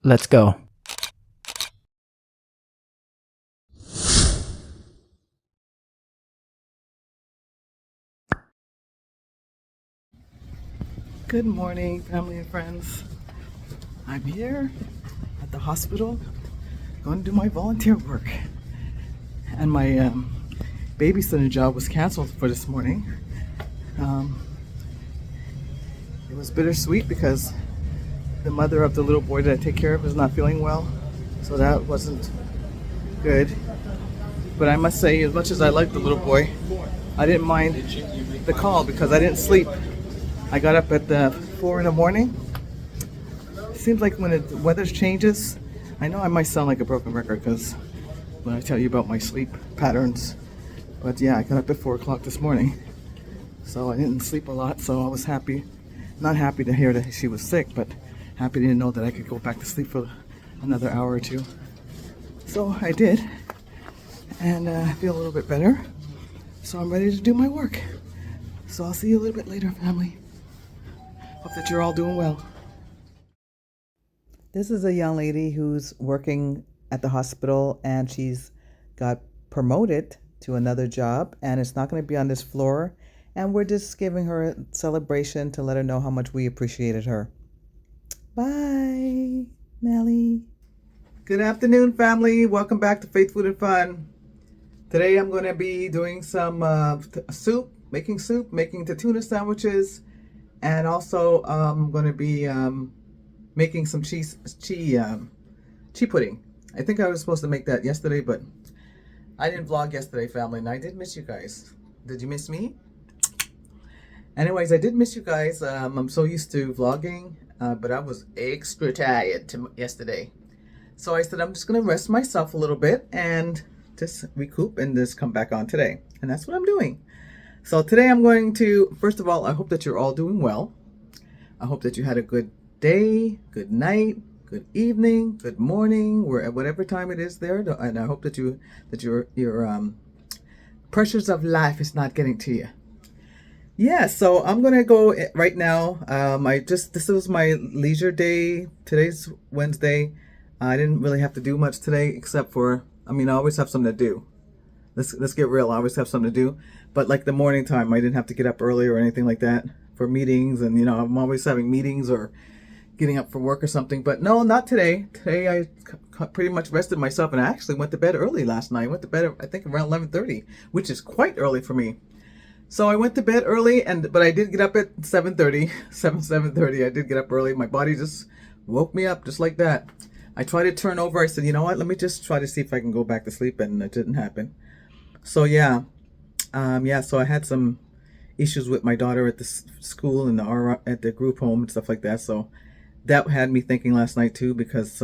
Let's go. Good morning, family and friends. I'm here at the hospital going to do my volunteer work. And my babysitting job was canceled for this morning. It was bittersweet because the mother of the little boy that I take care of is not feeling well. So that wasn't good. But I must say, as much as I like the little boy, I didn't mind the call because I didn't sleep. I got up at 4 in the morning. Seems like when the weather changes, I know I might sound like a broken record because when I tell you about my sleep patterns, but yeah, I got up at 4 o'clock this morning, so I didn't sleep a lot. So I was happy, not happy to hear that she was sick, but happy to know that I could go back to sleep for another hour or two. So I did, and I feel a little bit better. So I'm ready to do my work. So I'll see you a little bit later, family. Hope that you're all doing well. This is a young lady who's working at the hospital and she's got promoted to another job and it's not going to be on this floor. And we're just giving her a celebration to let her know how much we appreciated her. Bye, Melly. Good afternoon, family. Welcome back to Faith, Food, and Fun. Today I'm going to be doing some soup, making the tuna sandwiches, and also I'm going to be making some cheese pudding. I think I was supposed to make that yesterday, but I didn't vlog yesterday, family, and I did miss you guys. Did you miss me? Anyways, I did miss you guys. I'm so used to vlogging, but I was extra tired yesterday. So I said I'm just going to rest myself a little bit and just recoup and just come back on today. And that's what I'm doing. So today I'm going to, first of all, I hope that you're all doing well. I hope that you had a good day, good night, good evening, good morning, whatever time it is there, and I hope that your pressures of life is not getting to you. Yeah, so I'm gonna go right now. This was my leisure day. Today's Wednesday. I didn't really have to do much today except for, I always have something to do. Let's get real. I always have something to do, but like the morning time, I didn't have to get up early or anything like that for meetings, and I'm always having meetings or getting up for work or something. But no, not today. Today I pretty much rested myself, and I actually went to bed early last night. I went to bed I think around 11:30, which is quite early for me. So I went to bed early, but I did get up at 7:30. 7:30. I did get up early. My body just woke me up just like that. I tried to turn over. I said, you know what? Let me just try to see if I can go back to sleep, and it didn't happen. So yeah, So I had some issues with my daughter at the school and at the group home and stuff like that. So that had me thinking last night too, because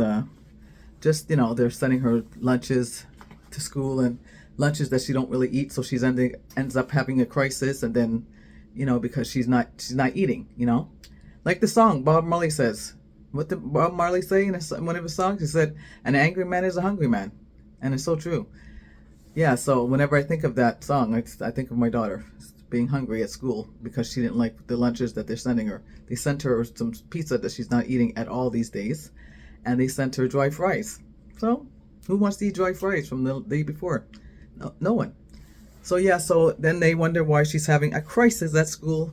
they're sending her lunches to school and lunches that she don't really eat, so ends up having a crisis, and then because she's not eating, like the song Bob Marley says. What did Bob Marley say in one of his songs? He said, "An angry man is a hungry man," and it's so true. Yeah, so whenever I think of that song, I think of my daughter being hungry at school because she didn't like the lunches that they're sending her. They sent her some pizza that she's not eating at all these days, and they sent her dry fries. So, who wants to eat dry fries from the day before? No one. So yeah, so then they wonder why she's having a crisis at school.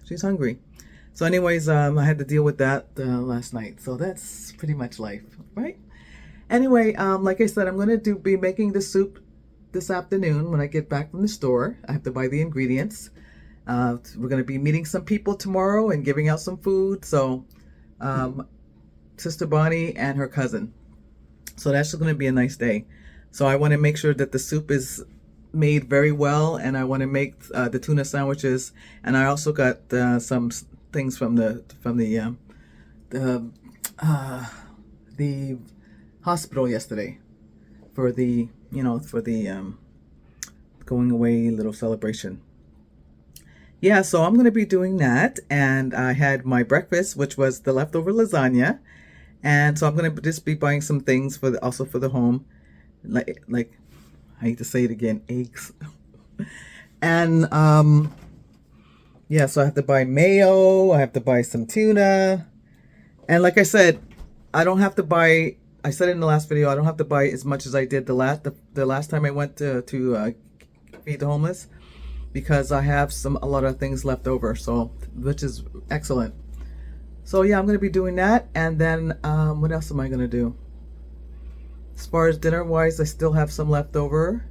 She's hungry. So anyways, I had to deal with that last night. So that's pretty much life, right? Anyway, like I said, I'm going to be making the soup this afternoon when I get back from the store. I have to buy the ingredients. We're going to be meeting some people tomorrow and giving out some food. So, Sister Bonnie and her cousin. So that's going to be a nice day. So I want to make sure that the soup is made very well, and I want to make the tuna sandwiches. And I also got some things from the hospital yesterday for the going away little celebration. Yeah, so I'm going to be doing that, and I had my breakfast, which was the leftover lasagna, and so I'm going to just be buying some things also for the home, like I hate to say it again, eggs, and so I have to buy mayo, I have to buy some tuna, and like I said, I don't have to buy. I said it in the last video. I don't have to buy as much as I did the last time I went to feed the homeless, because I have a lot of things left over. So, which is excellent. So yeah, I'm gonna be doing that, and then what else am I gonna do? As far as dinner wise, I still have some left over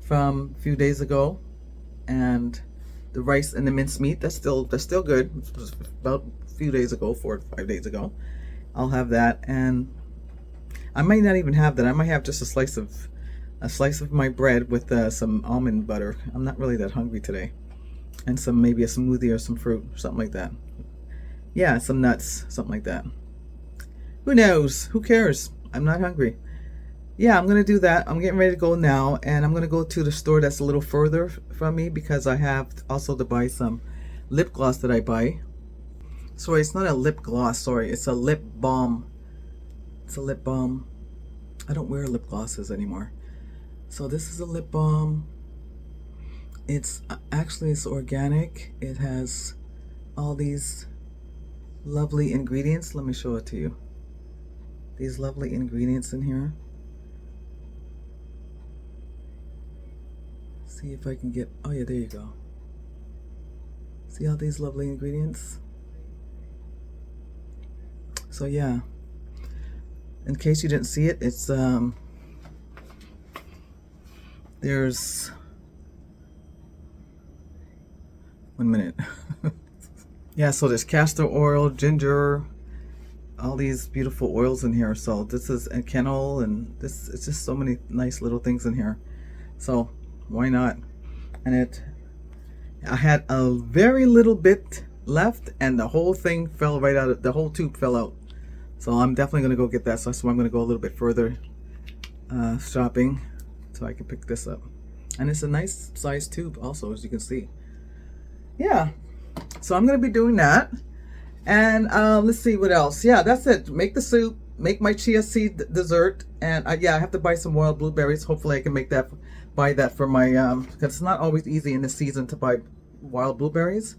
from a few days ago, and the rice and the minced meat, that's still good. It was about a few days ago, 4 to 5 days ago. I'll have that, and I might not even have that. I might have just a slice of my bread with some almond butter. I'm not really that hungry today, and maybe a smoothie or some fruit or something like that. Yeah, some nuts, something like that. Who knows? Who cares? I'm not hungry. Yeah, I'm gonna do that. I'm getting ready to go now, and I'm gonna go to the store that's a little further from me, because I have also to buy some lip gloss that I buy. Sorry, it's not a lip gloss, sorry, it's a lip balm. It's a lip balm. I don't wear lip glosses anymore. So this is a lip balm. It's organic. It has all these lovely ingredients. Let me show it to you. These lovely ingredients in here. See if I can get, oh yeah, there you go. See all these lovely ingredients? So yeah, in case you didn't see it, it's there's 1 minute. Yeah, so there's castor oil, ginger, all these beautiful oils in here. So this is a kennel, and it's just so many nice little things in here. So why not? And I had a very little bit left, and the whole thing fell right out. The whole tube fell out. So I'm definitely gonna go get that. So that's why I'm gonna go a little bit further shopping, so I can pick this up. And it's a nice size tube also, as you can see. Yeah, so I'm gonna be doing that. And let's see what else. Yeah, that's it. Make the soup, make my chia seed dessert, and yeah, I have to buy some wild blueberries. Hopefully I can buy that for my because it's not always easy in this season to buy wild blueberries.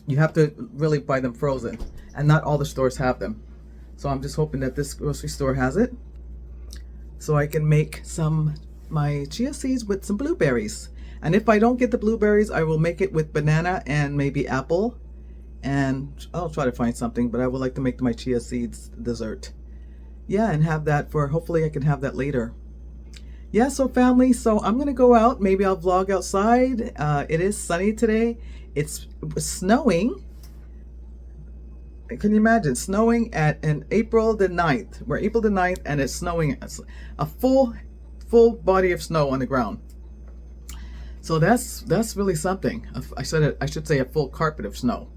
You have to really buy them frozen, and not all the stores have them. So I'm just hoping that this grocery store has it, so I can make my chia seeds with some blueberries. And if I don't get the blueberries, I will make it with banana and maybe apple, and I'll try to find something, but I would like to make my chia seeds dessert. Yeah, and have that hopefully I can have that later. Yeah, so family, so I'm gonna go out. Maybe I'll vlog outside. It is sunny today. It's snowing. Can you imagine snowing in April the 9th? We're April the 9th, and it's snowing. It's a full body of snow on the ground. So that's really something. I should say a full carpet of snow.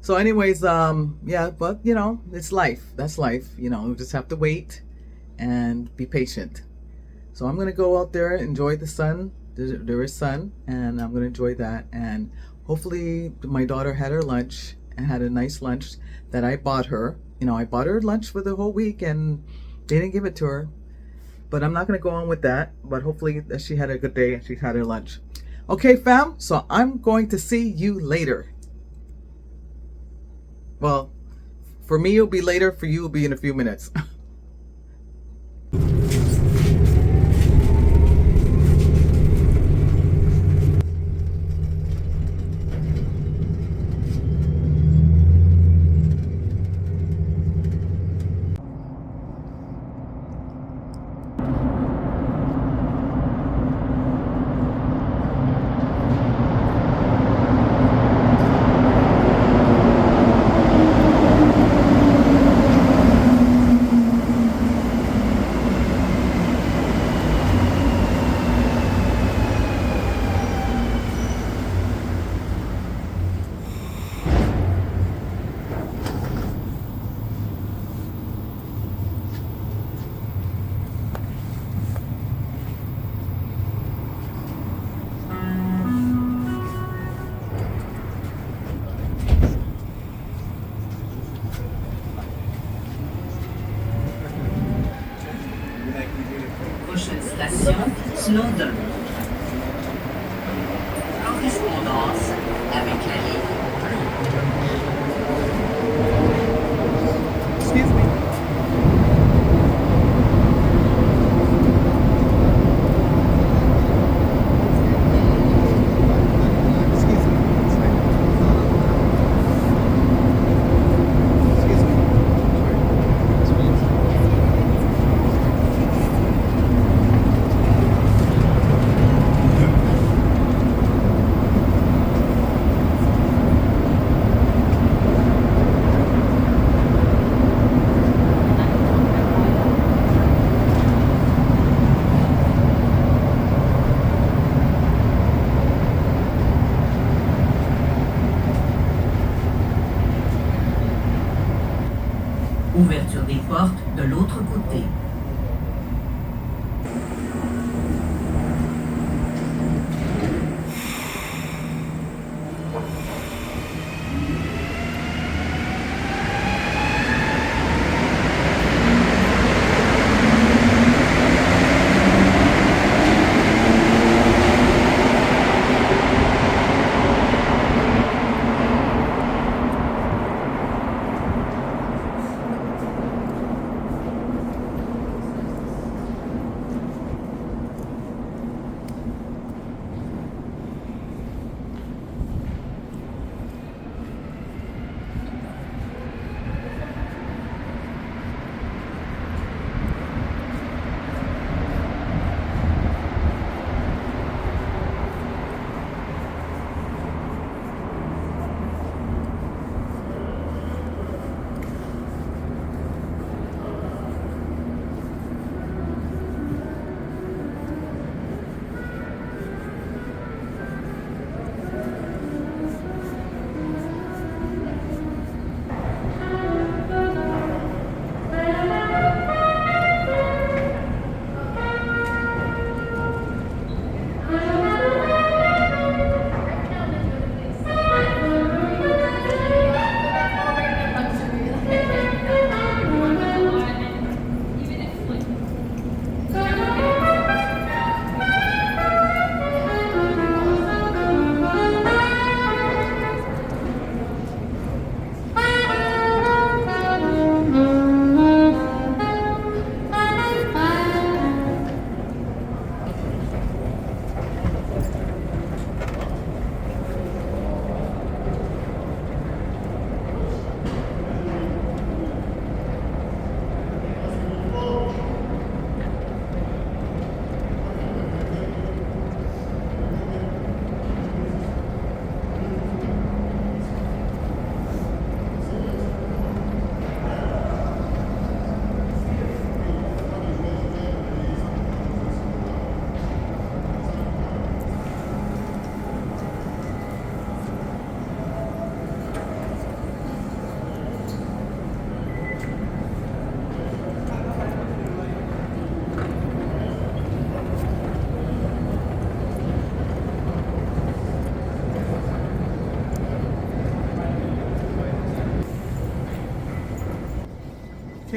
So anyways, yeah, but you know, it's life. That's life. You know, we just have to wait and be patient. So I'm gonna go out there, enjoy the sun. There is sun, and I'm gonna enjoy that. And hopefully my daughter had her lunch and had a nice lunch that I bought her. You know, I bought her lunch for the whole week, and they didn't give it to her. But I'm not gonna go on with that. But hopefully that she had a good day and she had her lunch. Okay, fam. So I'm going to see you later. Well, for me it'll be later. For you it'll be in a few minutes. Prochaine station, Snowdon. Correspondance avec la ligne 1. Excuse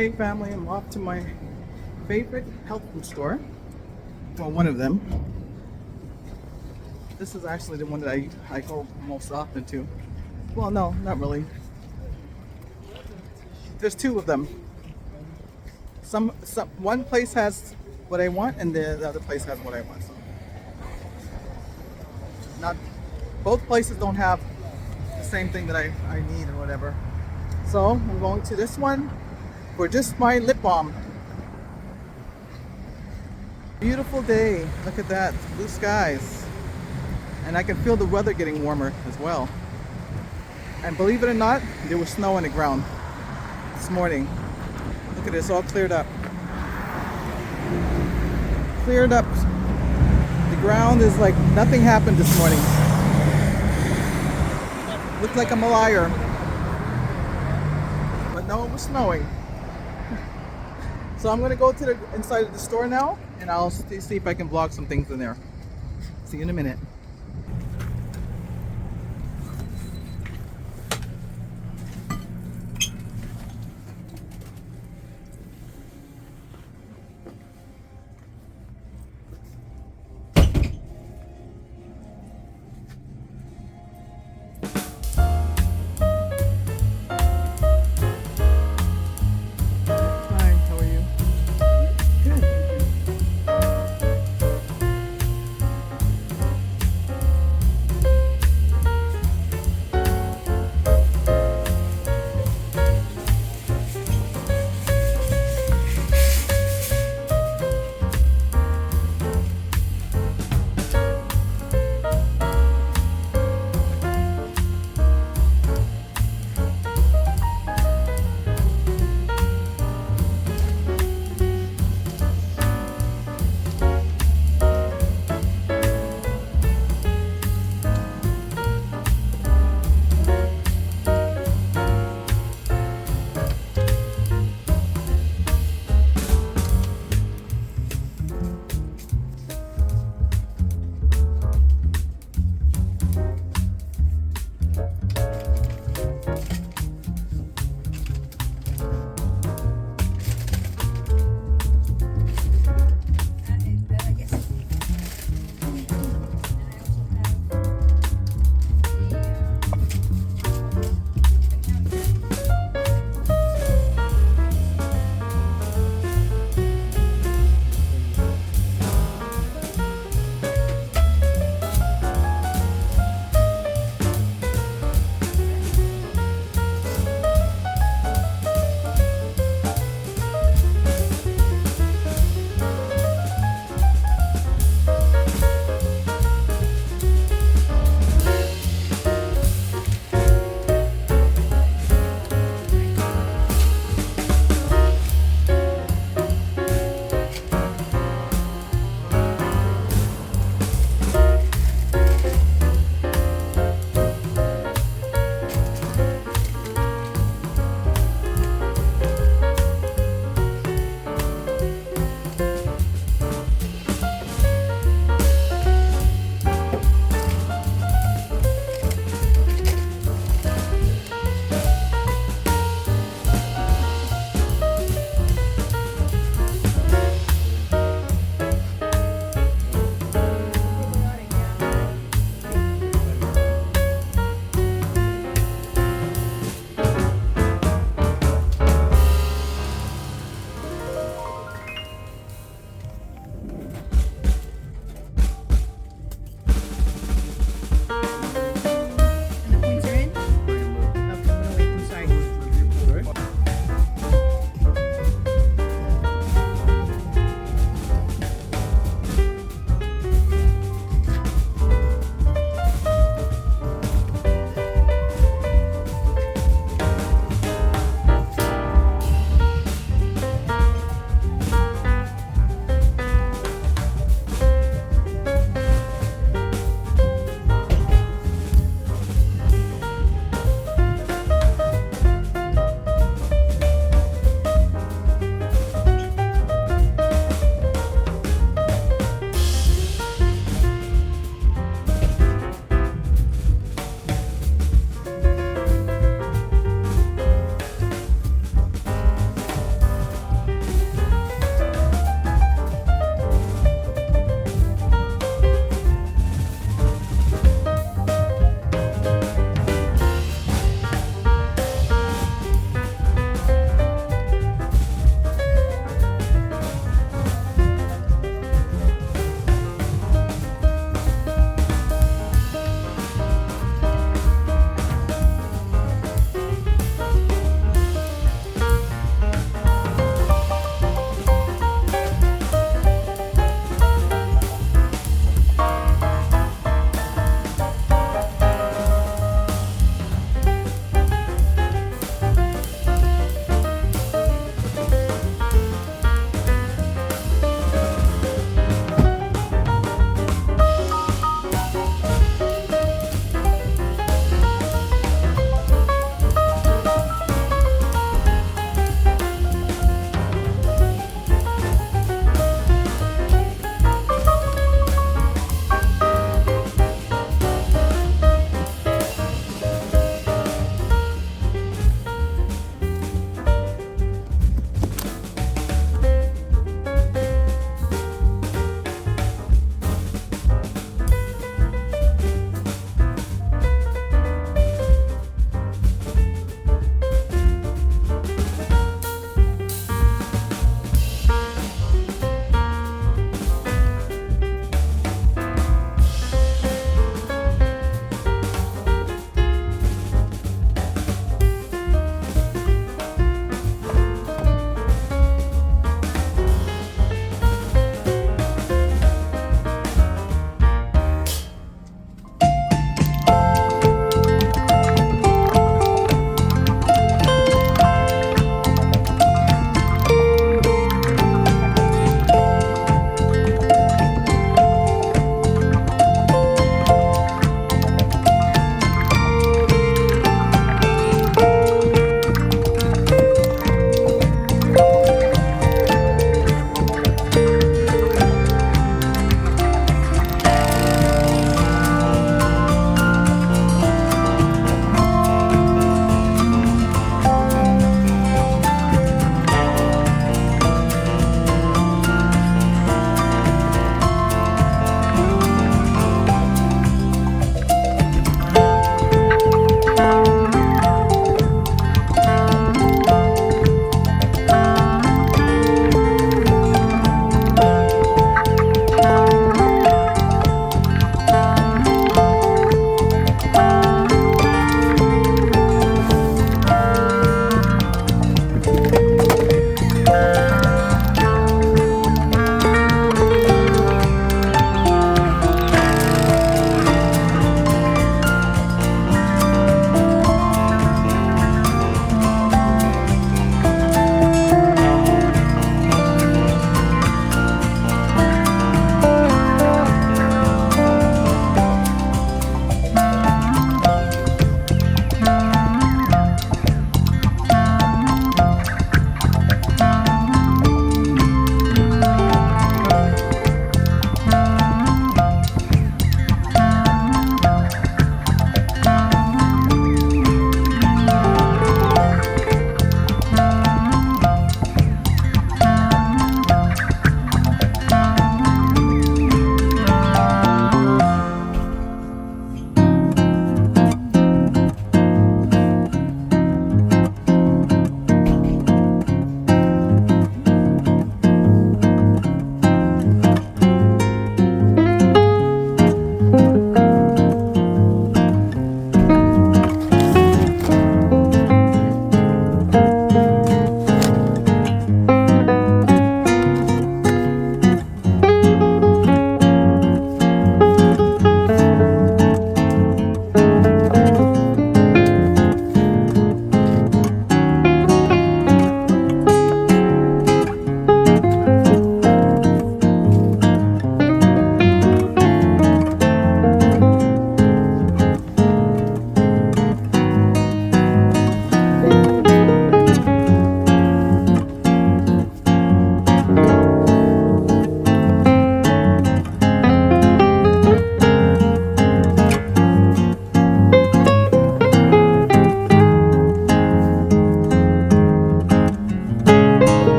Okay, family, I'm off to my favorite health food store. Well, one of them. This is actually the one that I go most often to. Well, no, not really. There's two of them. One place has what I want, and the other place has what I want. So, not both places don't have the same thing that I need or whatever. So I'm going to this one for just my lip balm. Beautiful day. Look at that. Blue skies. And I can feel the weather getting warmer as well. And believe it or not, there was snow on the ground this morning. Look at this, all cleared up. Cleared up. The ground is like nothing happened this morning. Looked like I'm a liar. But no, it was snowing. So I'm gonna go to the inside of the store now, and I'll see if I can vlog some things in there. See you in a minute. Hi, how are you? Good.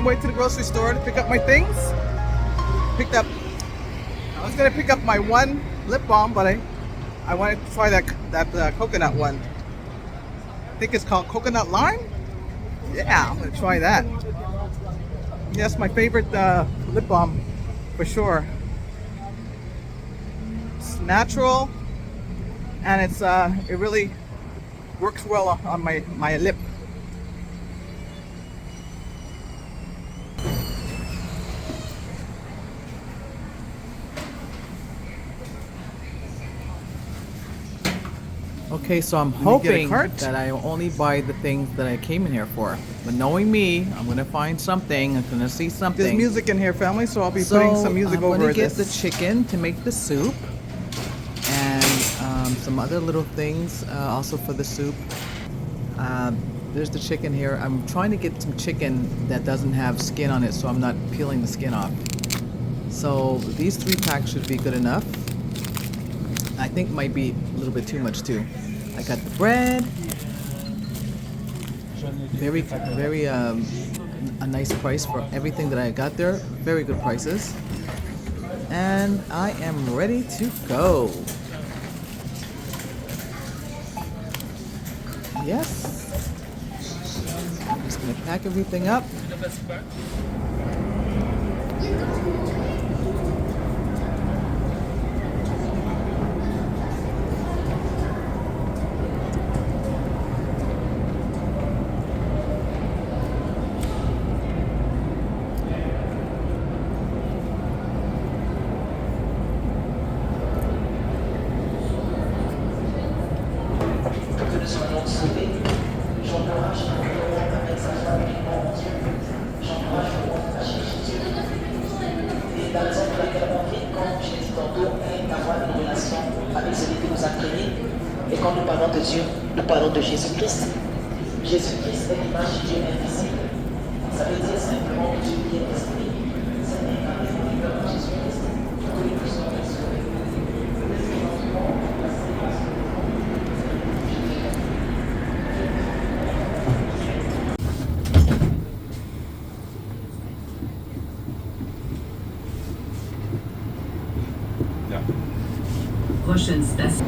my way to the grocery store to pick up my things. I was gonna pick up my one lip balm, but I wanted to try that coconut one. I think it's called coconut lime. Yeah, I'm gonna try that. Yes, my favorite lip balm for sure. It's natural, and it really works well on my lip. Okay, so I'm get a hoping cart? that I only buy the things that I came in here for. But knowing me, I'm gonna find something. I'm gonna see something. There's music in here, family, so I'll be putting some music over I'm gonna get this. the chicken to make the soup, and some other little things also for the soup. There's the chicken here. I'm trying to get some chicken that doesn't have skin on it, so I'm not peeling the skin off. So these 3 packs should be good enough. I think might be a little bit too much too. I got the bread. Very a nice price for everything that I got there. Very good prices. And I am ready to go. Yes. I'm just gonna pack everything up. La raison pour laquelle on vit, comme je l'ai dit tantôt, est d'avoir une relation avec celui qui nous a créés. Et quand nous parlons de Dieu, nous parlons de Jésus-Christ. Jésus-Christ est l'image de Dieu invisible. Ça veut dire simplement que Dieu qui est esprit. C'est l'incarnation de Jésus-Christ. Que nous sommes sauvés. Prochaine station.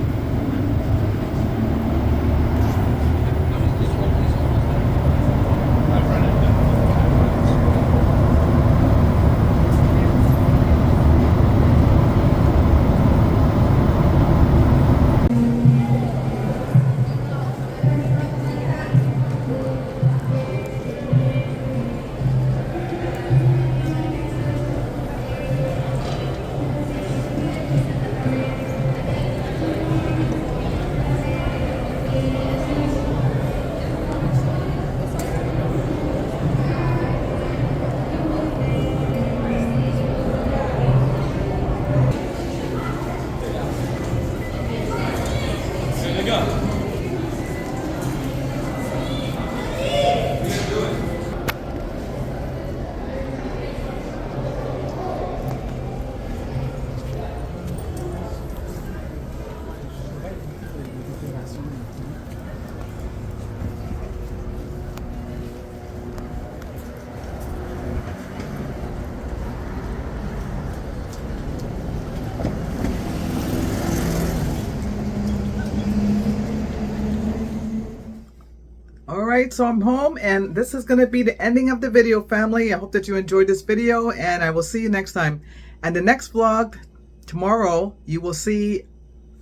Alright, so I'm home, and this is going to be the ending of the video, family. I hope that you enjoyed this video, and I will see you next time. And the next vlog, tomorrow, you will see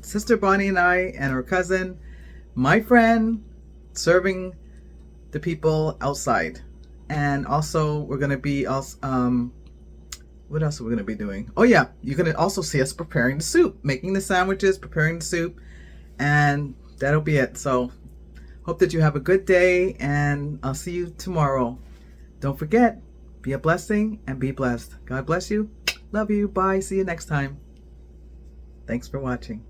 Sister Bonnie and I and her cousin, my friend, serving the people outside. And also, we're going to be, what else are we going to be doing? Oh yeah, you're going to also see us preparing the soup, making the sandwiches, preparing the soup, and that'll be it. So, hope that you have a good day, and I'll see you tomorrow. Don't forget, be a blessing and be blessed. God bless you. Love you. Bye. See you next time. Thanks for watching.